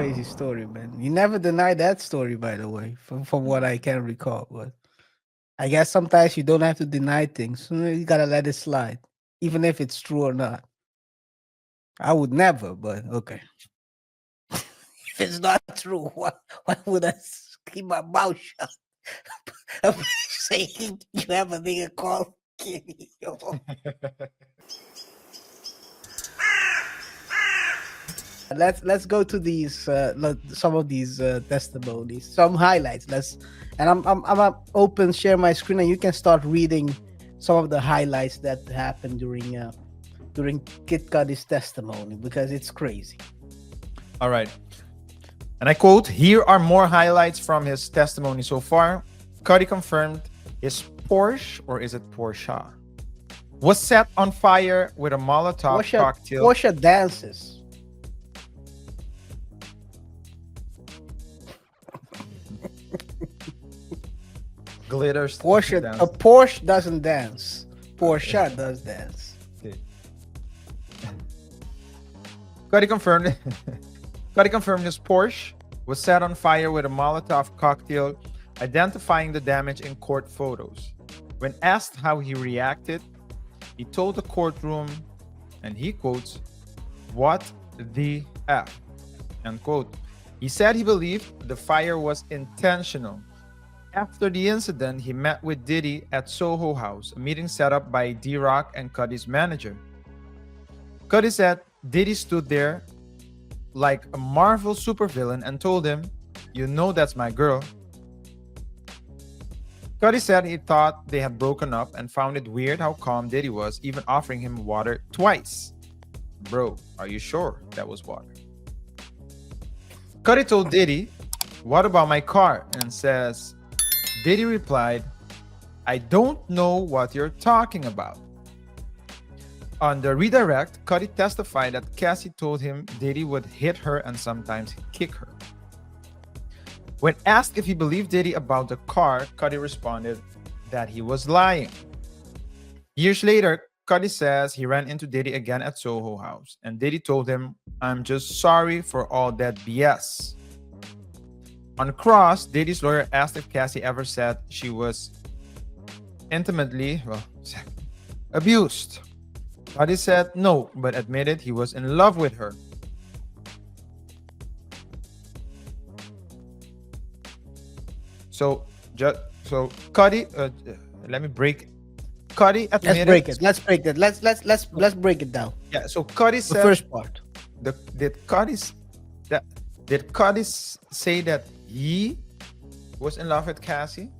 crazy story, man. You never denied that story, by the way, from what I can recall. But I guess sometimes you don't have to deny things. You gotta let it slide, even if it's true or not. I would never, but okay. If it's not true, why would I keep my mouth shut? I'm saying you have a nigga called Kitty. Let's go to these some of these testimonies, some highlights. I'm gonna open share my screen and you can start reading some of the highlights that happened during Kid Cudi's testimony because it's crazy. All right. And I quote, "Here are more highlights from his testimony so far. Cudi confirmed his Porsche, or is it Porsche, was set on fire with a Molotov cocktail." Porsche dances. Glitters. A Porsche doesn't dance. Porsche does dance. Okay. Cudi confirmed Cudi confirmed his Porsche was set on fire with a Molotov cocktail, identifying the damage in court photos. When asked how he reacted, he told the courtroom, and he quotes, "What the F?" End quote. He said he believed the fire was intentional. After the incident, he met with Diddy at Soho House, a meeting set up by D-Rock and Cudi's manager. Cudi said Diddy stood there like a Marvel supervillain and told him, "You know that's my girl." Cudi said he thought they had broken up and found it weird how calm Diddy was, even offering him water twice. Bro, are you sure that was water? Cudi told Diddy, "What about my car?" And says, Diddy replied, "I don't know what you're talking about." On the redirect, Cudi testified that Cassie told him Diddy would hit her and sometimes kick her. When asked if he believed Diddy about the car, Cudi responded that he was lying. Years later, Cudi says he ran into Diddy again at Soho House, and Diddy told him, "I'm just sorry for all that BS." On Cross, Diddy's lawyer asked if Cassie ever said she was intimately abused. Cudi said no, but admitted he was in love with her. So Cudi, let me break. Cudi admitted. Let's break it. Let's break it down. Yeah. So Cudi said the first part. Did Cudi say that he was in love with Cassie,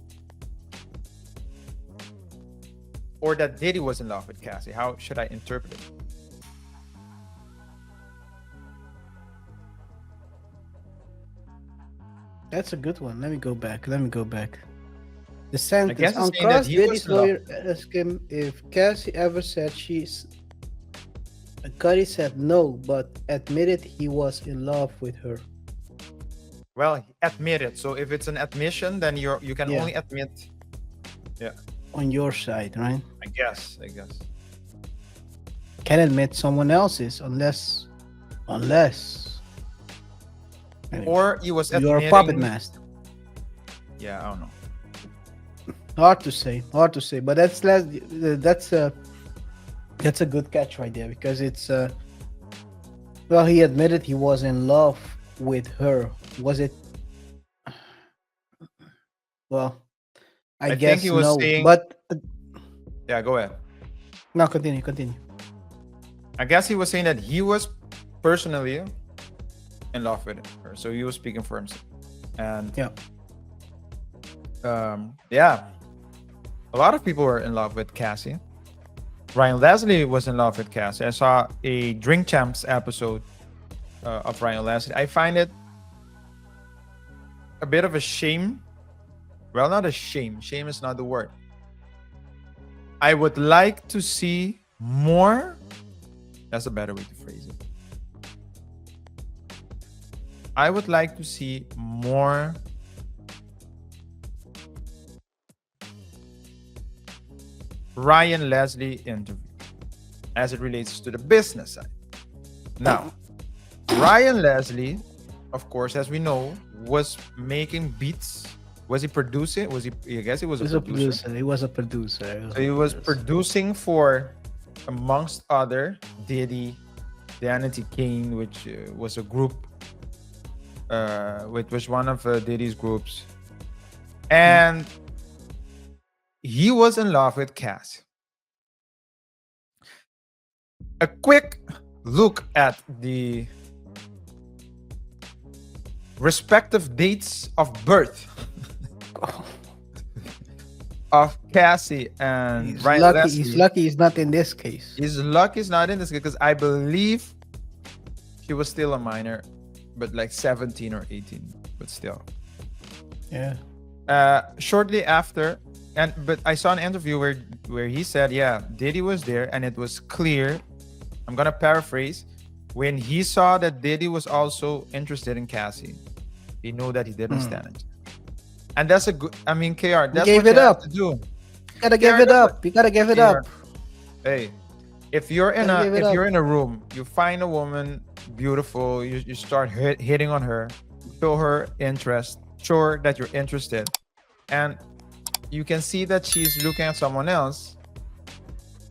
or that Diddy was in love with Cassie? How should I interpret it? That's a good one. Let me go back. The sentence on Cross, Diddy's lawyer asked him if Cassie ever said she's. Cudi said no, but admitted he was in love with her. Well, he admitted. So if it's an admission, then you can only admit. Yeah. On your side, right? I guess. Can admit someone else's unless. Anyway, or he was admitting. You're a puppet master. Yeah, I don't know. Hard to say, but that's a good catch right there because it's well, he admitted he was in love with her. Was it? Well, I guess think he was no, saying, but yeah, go ahead. No, continue. I guess he was saying that he was personally in love with her, so he was speaking for himself. And a lot of people were in love with Cassie. Ryan Leslie was in love with Cassie. I saw a Drink Champs episode of Ryan Leslie. I find it a bit of a shame. Well, not a shame. Shame is not the word. I would like to see more. That's a better way to phrase it. I would like to see more Ryan Leslie interview as it relates to the business side. Now, Ryan Leslie of course, as we know, was making beats. Was he producing? Was he? I guess he was He a was a producer. producer. He was a producer. So he was producing for, amongst other, Diddy, Danity Kane, which was a group, which was one of Diddy's groups, and he was in love with Cass. A quick look at the respective dates of birth of Cassie and He's Ryan lucky. Leslie. He's lucky he's not in this case. His luck is not in this because I believe she was still a minor, but like 17 or 18, but still. Yeah. Shortly after, but I saw an interview where he said, yeah, Diddy was there, and it was clear. I'm gonna paraphrase. When he saw that Diddy was also interested in Cassie, he knew that he didn't stand it. And that's a good. I mean, KR, that's gave what it you have up. to do. You gotta give KR, it up. You gotta give it KR, up. Hey, if you're in Gotta give it up. in a room, you find a woman beautiful, you start hitting on her, show her interest, show her that you're interested, and you can see that she's looking at someone else.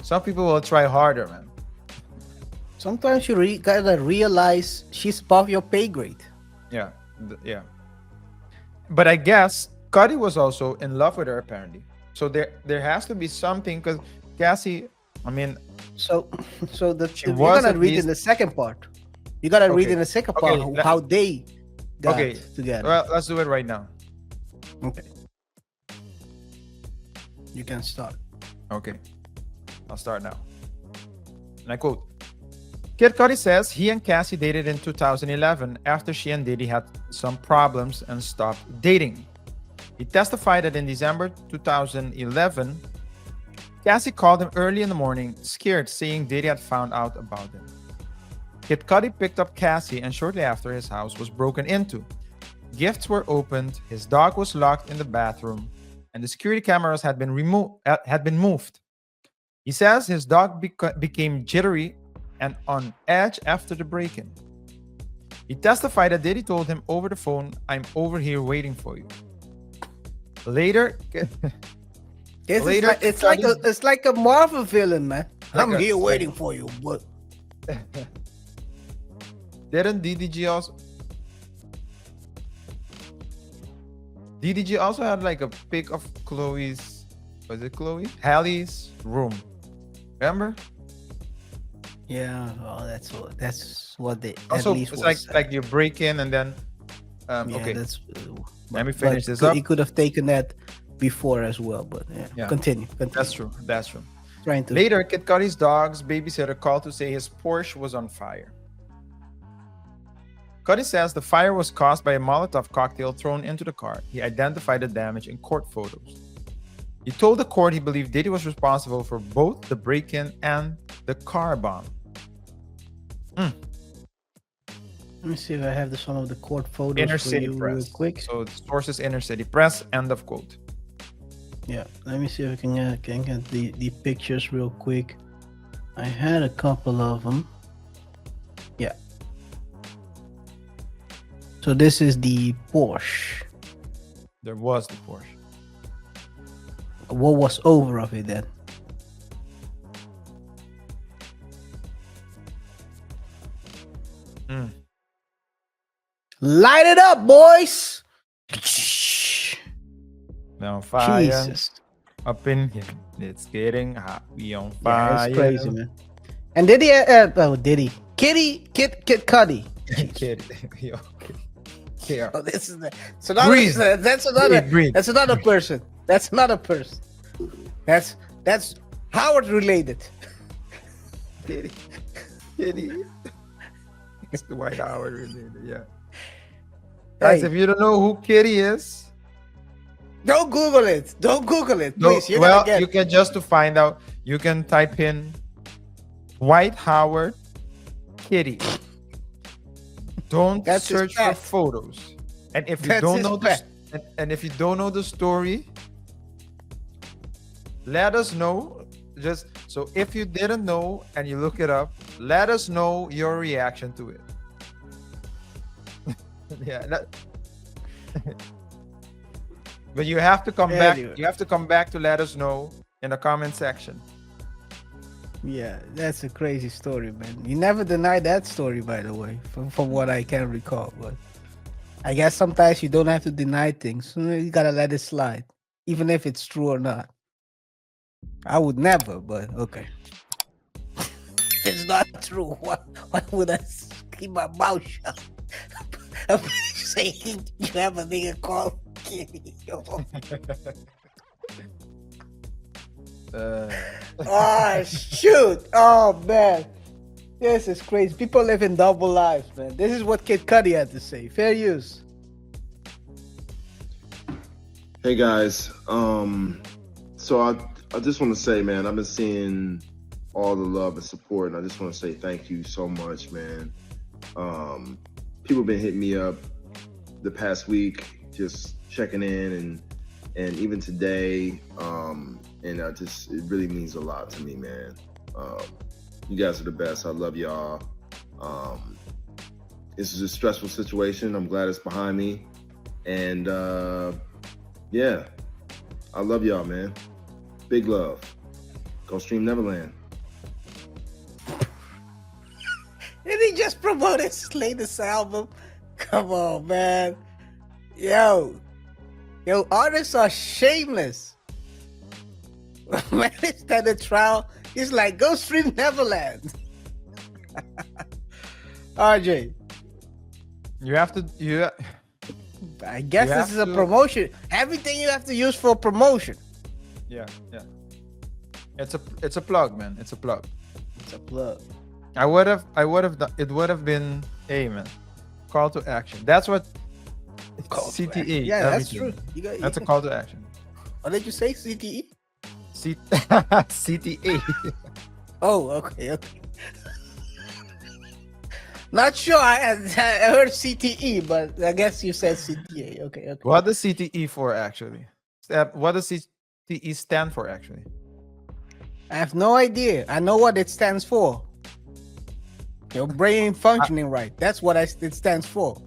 Some people will try harder, man. Sometimes you gotta realize she's above your pay grade. Yeah, yeah. But I guess Cudi was also in love with her apparently. So there has to be something, because Cassie, I mean, So you was gotta at read least- in the second part. You gotta read Okay. in the second Okay, part how they got together. well, let's do it right now. Okay. You can start. Okay, I'll start now. And I quote, Kid Cudi says he and Cassie dated in 2011 after she and Diddy had some problems and stopped dating. He testified that in December 2011, Cassie called him early in the morning, scared, saying Diddy had found out about him. Kid Cudi picked up Cassie, and shortly after, his house was broken into. Gifts were opened, his dog was locked in the bathroom, and the security cameras had been moved. He says his dog became jittery and on edge after the break-in. He testified that Diddy told him over the phone, "I'm over here waiting for you." Later, It's like a Marvel villain, man. I'm here waiting for you, but didn't DDG also? DDG also had like a pic of Chloe's, was it Chloe? Hallie's room. Remember? yeah, well, that's what they Also, at least it's was like you break in and then yeah, okay. that's Let me finish this He up. could have taken that before as well, but Yeah. Continue. That's true. That's true. Trying to Later, Kid Cudi's dog's babysitter called to say his Porsche was on fire. Cudi says the fire was caused by a Molotov cocktail thrown into the car. He identified the damage in court photos. He told the court he believed Diddy was responsible for both the break-in and the car bomb. Let me see if I have some of the court photos Inner for City you Press. real quick. So the source is Inner City Press. End of quote. Yeah, let me see if I can get the pictures real quick. I had a couple of them. Yeah. So this is the Porsche. There was the Porsche. What was over of it then? Light it up, boys! On fire. Jesus. Up in here. It's getting hot. We on Yeah, fire. it's crazy, man. And Diddy, Diddy, Kid Cudi. Kid. Yo, KR. Oh, this is that's another. Breathe. That's another. Breathe. That's another person. That's another person. That's Howard related. Kitty. It's the White Howard related, yeah. Guys, Hey. if you don't know who Kitty is, Don't Google it. Don't Google it, no, please. You're well, gonna get you can just to find out, you can type in White Howard Kitty. Don't That's his search for pet. photos. And if you That's don't his know pet. and if you don't know the story, let us know. Just so if you didn't know and you look it up, let us know your reaction to it. Yeah. But you have to come back. Anyway. You have to come back to let us know in the comment section. Yeah, that's a crazy story, man. You never denied that story, by the way, from what I can recall. But I guess sometimes you don't have to deny things. You gotta let it slide, even if it's true or not. I would never, but okay. If it's not true, why would I keep my mouth shut? I'm saying you have a nigga called Kitty. Oh shoot! Oh man, this is crazy. People live in double lives, man. This is what Kid Cudi had to say. Fair use. Hey guys, so I just want to say, man, I've been seeing all the love and support, and I just want to say thank you so much, man. People been hitting me up the past week, just checking in, and even today, and it really means a lot to me, man. You guys are the best. I love y'all. This is a stressful situation. I'm glad it's behind me, and yeah, I love y'all, man. Big love. Go stream Neverland. Did he just promote his latest album? Come on, man. Yo, artists are shameless. Man, it's that a trial. He's like, go stream Neverland. RJ. You have to. I guess You this have is a to- promotion. Everything you have to use for promotion. Yeah. It's a plug, man. It's a plug. It's a plug. I would have done. It would have been, hey, man, call to action. That's what Call to CTE. action. Yeah, that's everything. true. That's a call to action. What did you say? CTE? CTA. Oh, okay. Not sure. I heard CTE, but I guess you said CTA. Okay. What does CTE for actually? What does CTE stand for actually? I have no idea. I know what it stands for. Your brain functioning right. That's what it stands for.